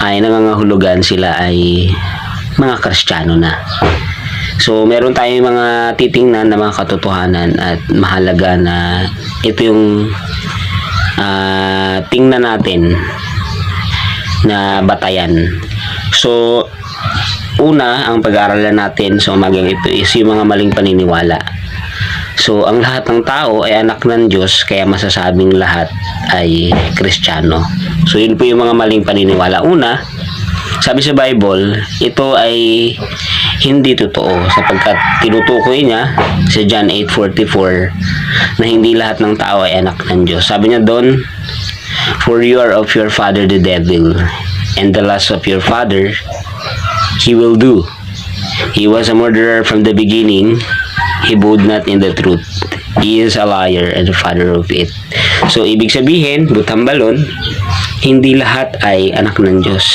ay nangangahulugan sila ay mga Kristiyano na. So, meron tayong mga titingnan na mga katotohanan at mahalaga na ito yung tingnan natin na batayan. So, una, ang pag-aaralan natin sa umagang ito is yung mga maling paniniwala. So, ang lahat ng tao ay anak ng Diyos, kaya masasabing lahat ay Kristiyano. So, yun po yung mga maling paniniwala. Una, sabi sa Bible, ito ay hindi totoo sapagkat tinutukoy niya sa John 8:44 na hindi lahat ng tao ay anak ng Diyos. Sabi niya doon, "For you are of your father the devil, and the lust of your father he will do. He was a murderer from the beginning. He abode not in the truth. He is a liar and the father of it." So, ibig sabihin, butang balon, hindi lahat ay anak ng Diyos.